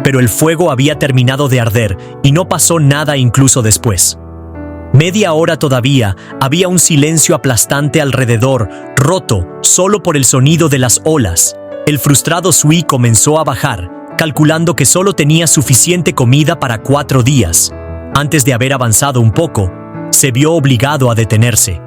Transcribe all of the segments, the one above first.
pero el fuego había terminado de arder y no pasó nada incluso después. Media hora todavía, había un silencio aplastante alrededor, roto solo por el sonido de las olas. El frustrado Sui comenzó a bajar, calculando que solo tenía suficiente comida para 4 días. Antes de haber avanzado un poco, se vio obligado a detenerse.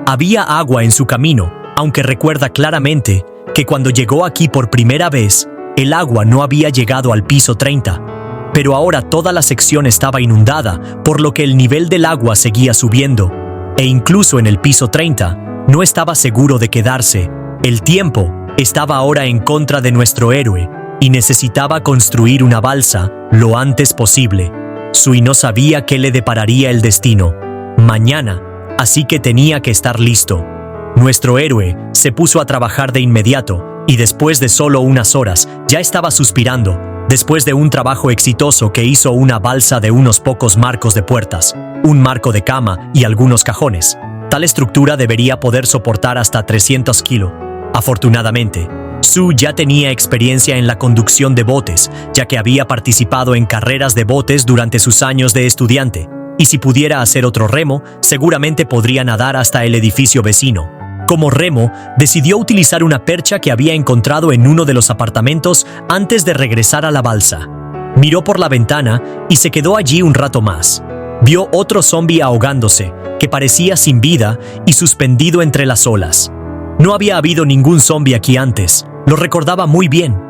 Había agua en su camino, aunque recuerda claramente que cuando llegó aquí por primera vez, el agua no había llegado al piso 30. Pero ahora toda la sección estaba inundada, por lo que el nivel del agua seguía subiendo, e incluso en el piso 30 no estaba seguro de quedarse. El tiempo estaba ahora en contra de nuestro héroe y necesitaba construir una balsa lo antes posible. Sui no sabía qué le depararía el destino mañana, así que tenía que estar listo. Nuestro héroe se puso a trabajar de inmediato y después de solo unas horas ya estaba suspirando. Después de un trabajo exitoso que hizo una balsa de unos pocos marcos de puertas, un marco de cama y algunos cajones. Tal estructura debería poder soportar hasta 300 kilos. Afortunadamente, Su ya tenía experiencia en la conducción de botes, ya que había participado en carreras de botes durante sus años de estudiante, y si pudiera hacer otro remo, seguramente podría nadar hasta el edificio vecino. Como remo, decidió utilizar una percha que había encontrado en uno de los apartamentos antes de regresar a la balsa. Miró por la ventana y se quedó allí un rato más. Vio otro zombi ahogándose, que parecía sin vida y suspendido entre las olas. No había habido ningún zombi aquí antes, lo recordaba muy bien.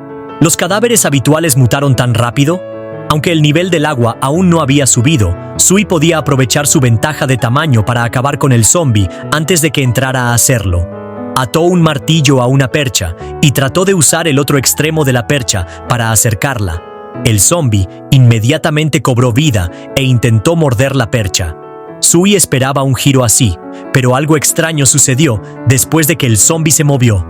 ¿Los cadáveres habituales mutaron tan rápido? Aunque el nivel del agua aún no había subido, Sui podía aprovechar su ventaja de tamaño para acabar con el zombi antes de que entrara a hacerlo. Ató un martillo a una percha y trató de usar el otro extremo de la percha para acercarla. El zombi inmediatamente cobró vida e intentó morder la percha. Sui esperaba un giro así, pero algo extraño sucedió después de que el zombi se movió.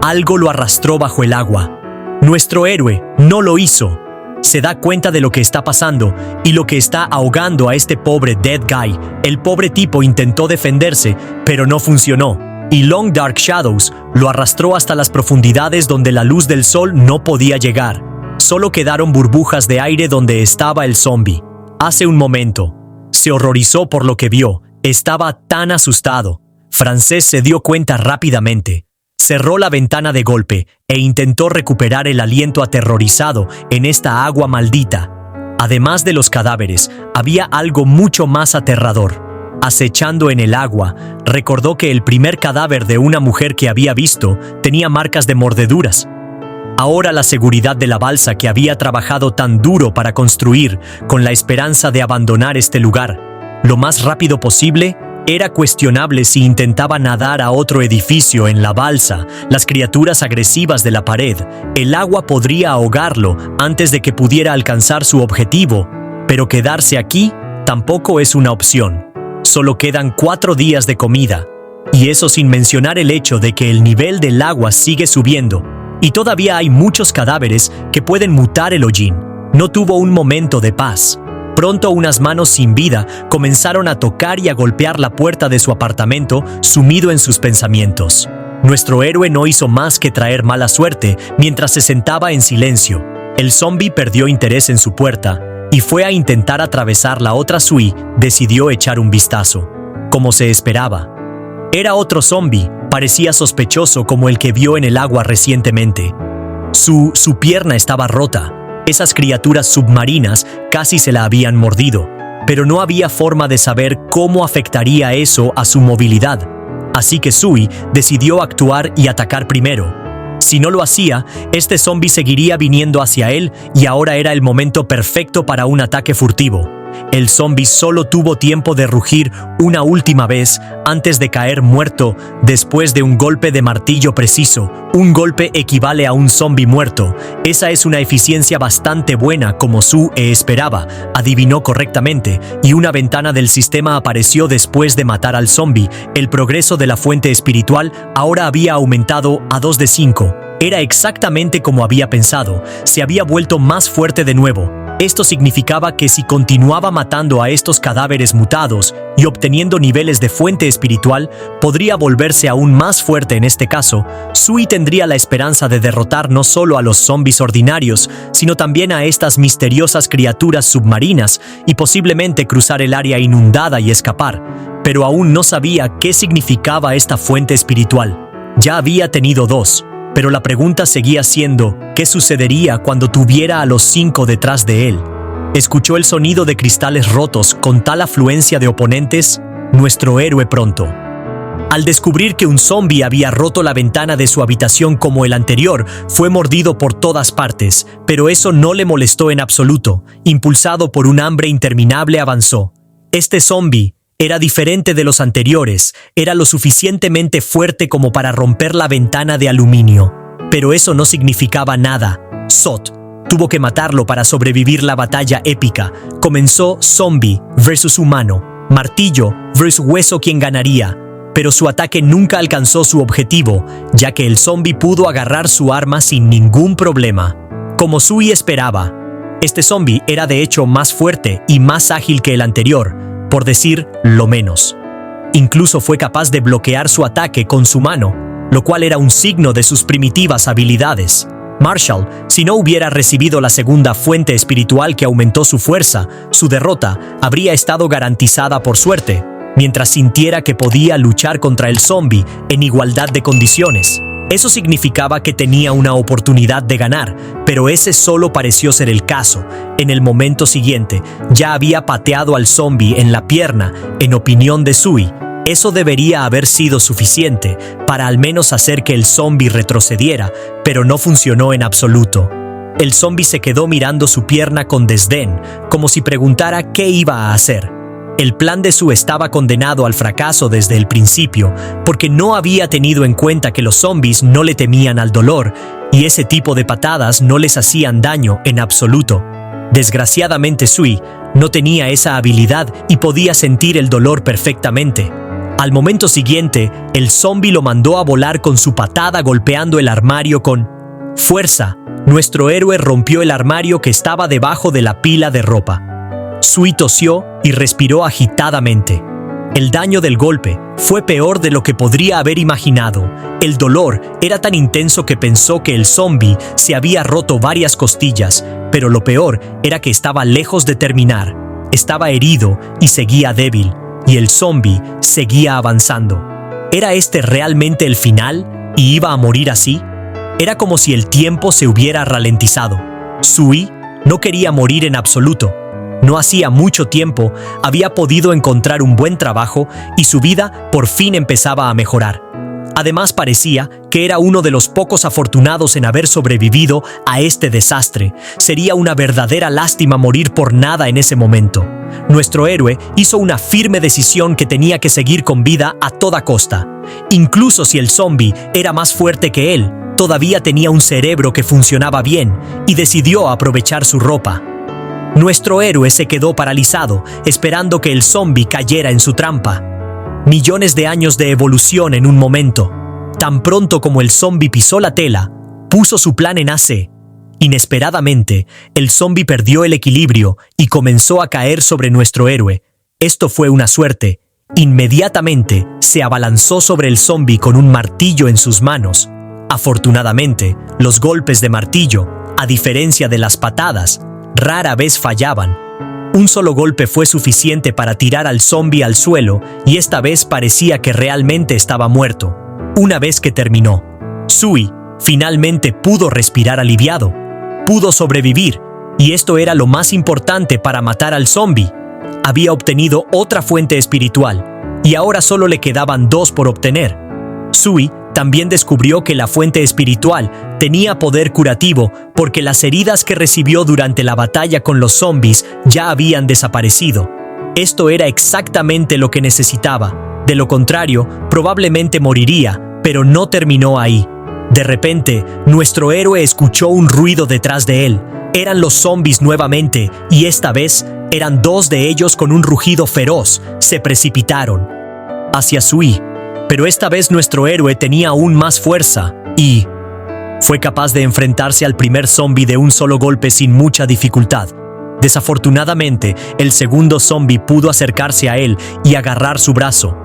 Algo lo arrastró bajo el agua. Nuestro héroe no lo hizo. Se da cuenta de lo que está pasando y lo que está ahogando a este pobre Dead Guy. El pobre tipo intentó defenderse, pero no funcionó, y Long Dark Shadows lo arrastró hasta las profundidades donde la luz del sol no podía llegar. Solo quedaron burbujas de aire donde estaba el zombie. Hace un momento, se horrorizó por lo que vio. Estaba tan asustado. Francés se dio cuenta rápidamente. Cerró la ventana de golpe e intentó recuperar el aliento aterrorizado en esta agua maldita. Además de los cadáveres, había algo mucho más aterrador. Acechando en el agua, recordó que el primer cadáver de una mujer que había visto tenía marcas de mordeduras. Ahora la seguridad de la balsa que había trabajado tan duro para construir, con la esperanza de abandonar este lugar lo más rápido posible, era cuestionable si intentaba nadar a otro edificio en la balsa, las criaturas agresivas de la pared. El agua podría ahogarlo antes de que pudiera alcanzar su objetivo, pero quedarse aquí tampoco es una opción. Solo quedan 4 días de comida, y eso sin mencionar el hecho de que el nivel del agua sigue subiendo, y todavía hay muchos cadáveres que pueden mutar el hollín. No tuvo un momento de paz. Pronto unas manos sin vida comenzaron a tocar y a golpear la puerta de su apartamento, sumido en sus pensamientos. Nuestro héroe no hizo más que traer mala suerte mientras se sentaba en silencio. El zombi perdió interés en su puerta y fue a intentar atravesar la otra. Sui decidió echar un vistazo. Como se esperaba, era otro zombi, parecía sospechoso como el que vio en el agua recientemente. Su pierna estaba rota. Esas criaturas submarinas casi se la habían mordido, pero no había forma de saber cómo afectaría eso a su movilidad. Así que Sui decidió actuar y atacar primero. Si no lo hacía, este zombi seguiría viniendo hacia él y ahora era el momento perfecto para un ataque furtivo. El zombi solo tuvo tiempo de rugir una última vez antes de caer muerto después de un golpe de martillo preciso. Un golpe equivale a un zombi muerto. Esa es una eficiencia bastante buena, como Sui esperaba. Adivinó correctamente y una ventana del sistema apareció después de matar al zombi. El progreso de la fuente espiritual ahora había aumentado a 2 de 5. Era exactamente como había pensado. Se había vuelto más fuerte de nuevo. Esto significaba que si continuaba matando a estos cadáveres mutados y obteniendo niveles de fuente espiritual, podría volverse aún más fuerte en este caso. Sui tendría la esperanza de derrotar no solo a los zombies ordinarios, sino también a estas misteriosas criaturas submarinas y posiblemente cruzar el área inundada y escapar. Pero aún no sabía qué significaba esta fuente espiritual. Ya había tenido dos. Pero la pregunta seguía siendo, ¿qué sucedería cuando tuviera a los 5 detrás de él? ¿Escuchó el sonido de cristales rotos con tal afluencia de oponentes? Nuestro héroe pronto. Al descubrir que un zombi había roto la ventana de su habitación como el anterior, fue mordido por todas partes, pero eso no le molestó en absoluto. Impulsado por un hambre interminable, avanzó. Este zombi era diferente de los anteriores, era lo suficientemente fuerte como para romper la ventana de aluminio. Pero eso no significaba nada. Zod tuvo que matarlo para sobrevivir la batalla épica. Comenzó zombie versus humano, martillo versus hueso quien ganaría. Pero su ataque nunca alcanzó su objetivo, ya que el zombie pudo agarrar su arma sin ningún problema. Como Sui esperaba, este zombie era de hecho más fuerte y más ágil que el anterior, por decir lo menos. Incluso fue capaz de bloquear su ataque con su mano, lo cual era un signo de sus primitivas habilidades. Marshall, si no hubiera recibido la segunda fuente espiritual que aumentó su fuerza, su derrota habría estado garantizada por suerte, mientras sintiera que podía luchar contra el zombie en igualdad de condiciones. Eso significaba que tenía una oportunidad de ganar, pero ese solo pareció ser el caso. En el momento siguiente, ya había pateado al zombie en la pierna. En opinión de Sui, eso debería haber sido suficiente para al menos hacer que el zombie retrocediera, pero no funcionó en absoluto. El zombie se quedó mirando su pierna con desdén, como si preguntara qué iba a hacer. El plan de Sui estaba condenado al fracaso desde el principio, porque no había tenido en cuenta que los zombies no le temían al dolor, y ese tipo de patadas no les hacían daño en absoluto. Desgraciadamente Sui no tenía esa habilidad y podía sentir el dolor perfectamente. Al momento siguiente, el zombie lo mandó a volar con su patada golpeando el armario con fuerza. Nuestro héroe rompió el armario que estaba debajo de la pila de ropa. Sui tosió y respiró agitadamente. El daño del golpe fue peor de lo que podría haber imaginado. El dolor era tan intenso que pensó que el zombie se había roto varias costillas, pero lo peor era que estaba lejos de terminar. Estaba herido y seguía débil, y el zombie seguía avanzando. ¿Era este realmente el final y iba a morir así? Era como si el tiempo se hubiera ralentizado. Sui no quería morir en absoluto. No hacía mucho tiempo había podido encontrar un buen trabajo y su vida por fin empezaba a mejorar. Además parecía que era uno de los pocos afortunados en haber sobrevivido a este desastre. Sería una verdadera lástima morir por nada en ese momento. Nuestro héroe hizo una firme decisión que tenía que seguir con vida a toda costa. Incluso si el zombie era más fuerte que él, todavía tenía un cerebro que funcionaba bien y decidió aprovechar su ropa. Nuestro héroe se quedó paralizado, esperando que el zombie cayera en su trampa. Millones de años de evolución en un momento. Tan pronto como el zombie pisó la tela, puso su plan en AC. Inesperadamente, el zombie perdió el equilibrio y comenzó a caer sobre nuestro héroe. Esto fue una suerte. Inmediatamente, se abalanzó sobre el zombie con un martillo en sus manos. Afortunadamente, los golpes de martillo, a diferencia de las patadas, rara vez fallaban. Un solo golpe fue suficiente para tirar al zombie al suelo y esta vez parecía que realmente estaba muerto. Una vez que terminó, Sui finalmente pudo respirar aliviado. Pudo sobrevivir y esto era lo más importante para matar al zombie. Había obtenido otra fuente espiritual y ahora solo le quedaban 2 por obtener. Sui también descubrió que la fuente espiritual tenía poder curativo porque las heridas que recibió durante la batalla con los zombies ya habían desaparecido. Esto era exactamente lo que necesitaba. De lo contrario, probablemente moriría, pero no terminó ahí. De repente, nuestro héroe escuchó un ruido detrás de él. Eran los zombies nuevamente, y esta vez eran 2 de ellos con un rugido feroz. Se precipitaron hacia Sui. Pero esta vez nuestro héroe tenía aún más fuerza y fue capaz de enfrentarse al primer zombie de un solo golpe sin mucha dificultad. Desafortunadamente, el segundo zombie pudo acercarse a él y agarrar su brazo.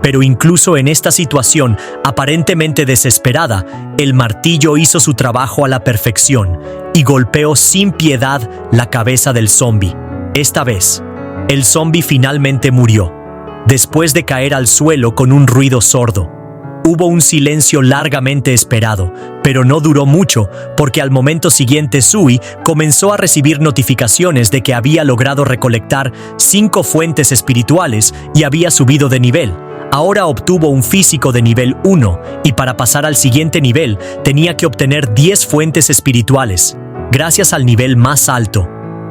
Pero incluso en esta situación, aparentemente desesperada, el martillo hizo su trabajo a la perfección y golpeó sin piedad la cabeza del zombie. Esta vez, el zombie finalmente murió, después de caer al suelo con un ruido sordo. Hubo un silencio largamente esperado, pero no duró mucho porque al momento siguiente Sui comenzó a recibir notificaciones de que había logrado recolectar 5 fuentes espirituales y había subido de nivel. Ahora obtuvo un físico de nivel 1 y para pasar al siguiente nivel tenía que obtener 10 fuentes espirituales. Gracias al nivel más alto,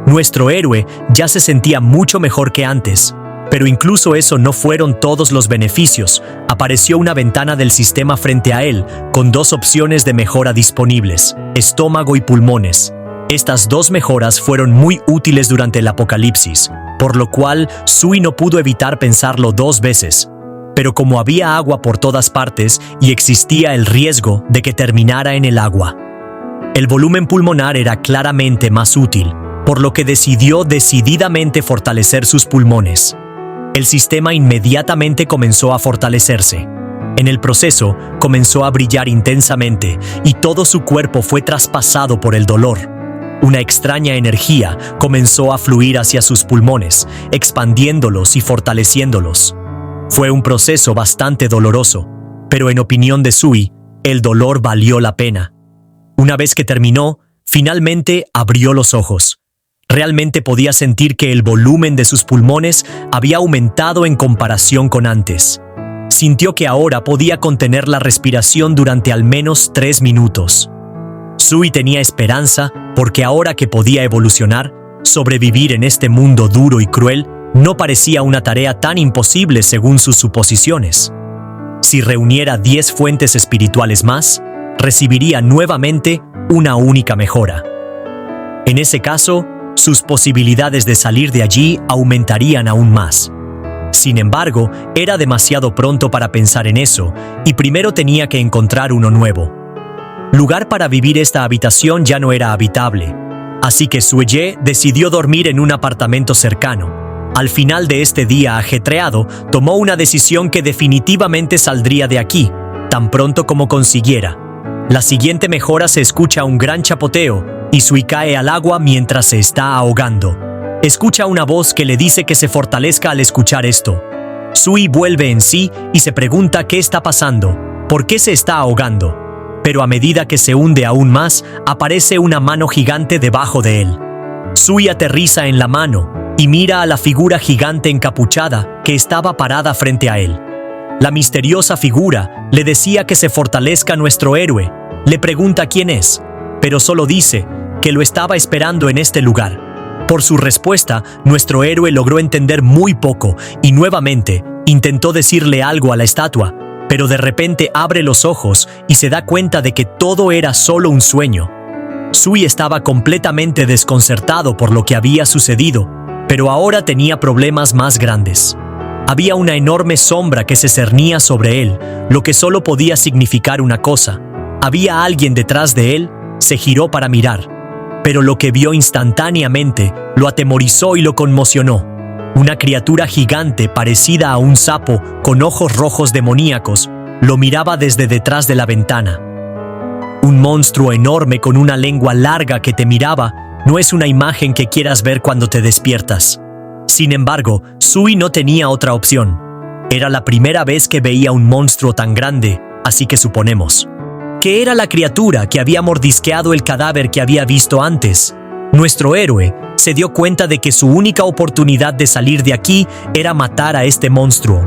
nuestro héroe ya se sentía mucho mejor que antes. Pero incluso eso no fueron todos los beneficios. Apareció una ventana del sistema frente a él, con 2 opciones de mejora disponibles: estómago y pulmones. Estas 2 mejoras fueron muy útiles durante el apocalipsis, por lo cual Sui no pudo evitar pensarlo 2 veces. Pero como había agua por todas partes y existía el riesgo de que terminara en el agua, el volumen pulmonar era claramente más útil, por lo que decidió decididamente fortalecer sus pulmones. El sistema inmediatamente comenzó a fortalecerse. En el proceso, comenzó a brillar intensamente y todo su cuerpo fue traspasado por el dolor. Una extraña energía comenzó a fluir hacia sus pulmones, expandiéndolos y fortaleciéndolos. Fue un proceso bastante doloroso, pero en opinión de Sui, el dolor valió la pena. Una vez que terminó, finalmente abrió los ojos. Realmente podía sentir que el volumen de sus pulmones había aumentado en comparación con antes. Sintió que ahora podía contener la respiración durante al menos 3 minutos. Sui tenía esperanza porque ahora que podía evolucionar, sobrevivir en este mundo duro y cruel no parecía una tarea tan imposible según sus suposiciones. Si reuniera 10 fuentes espirituales más, recibiría nuevamente una única mejora. En ese caso, sus posibilidades de salir de allí aumentarían aún más. Sin embargo, era demasiado pronto para pensar en eso, y primero tenía que encontrar uno nuevo. Lugar para vivir esta habitación ya no era habitable, así que Sui decidió dormir en un apartamento cercano. Al final de este día ajetreado, tomó una decisión que definitivamente saldría de aquí, tan pronto como consiguiera. La siguiente mejora se escucha un gran chapoteo, y Sui cae al agua mientras se está ahogando. Escucha una voz que le dice que se fortalezca al escuchar esto. Sui vuelve en sí y se pregunta qué está pasando, por qué se está ahogando. Pero a medida que se hunde aún más, aparece una mano gigante debajo de él. Sui aterriza en la mano y mira a la figura gigante encapuchada que estaba parada frente a él. La misteriosa figura le decía que se fortalezca nuestro héroe. Le pregunta quién es, pero solo dice que lo estaba esperando en este lugar. Por su respuesta, nuestro héroe logró entender muy poco y nuevamente intentó decirle algo a la estatua, pero de repente abre los ojos y se da cuenta de que todo era solo un sueño. Sui estaba completamente desconcertado por lo que había sucedido, pero ahora tenía problemas más grandes. Había una enorme sombra que se cernía sobre él, lo que solo podía significar una cosa. Había alguien detrás de él. Se giró para mirar, pero lo que vio instantáneamente lo atemorizó y lo conmocionó. Una criatura gigante parecida a un sapo con ojos rojos demoníacos lo miraba desde detrás de la ventana. Un monstruo enorme con una lengua larga que te miraba no es una imagen que quieras ver cuando te despiertas. Sin embargo, Sui no tenía otra opción. Era la primera vez que veía un monstruo tan grande, así que suponemos que era la criatura que había mordisqueado el cadáver que había visto antes. Nuestro héroe se dio cuenta de que su única oportunidad de salir de aquí era matar a este monstruo.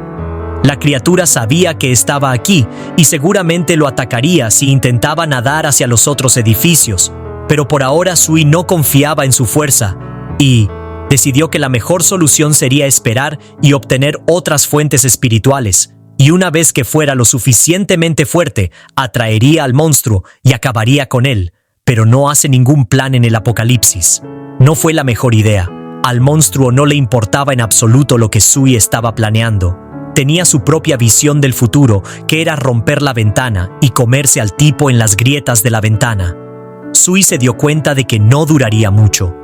La criatura sabía que estaba aquí y seguramente lo atacaría si intentaba nadar hacia los otros edificios, pero por ahora Sui no confiaba en su fuerza y decidió que la mejor solución sería esperar y obtener otras fuentes espirituales. Y una vez que fuera lo suficientemente fuerte, atraería al monstruo y acabaría con él, pero no hace ningún plan en el apocalipsis. No fue la mejor idea. Al monstruo no le importaba en absoluto lo que Sui estaba planeando. Tenía su propia visión del futuro, que era romper la ventana y comerse al tipo en las grietas de la ventana. Sui se dio cuenta de que no duraría mucho.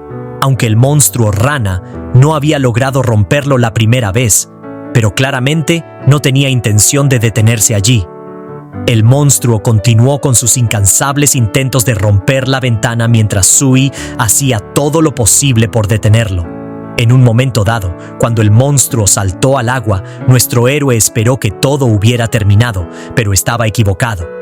aunque el monstruo rana no había logrado romperlo la primera vez, pero claramente no tenía intención de detenerse allí. El monstruo continuó con sus incansables intentos de romper la ventana mientras Sui hacía todo lo posible por detenerlo. En un momento dado, cuando el monstruo saltó al agua, nuestro héroe esperó que todo hubiera terminado, pero estaba equivocado.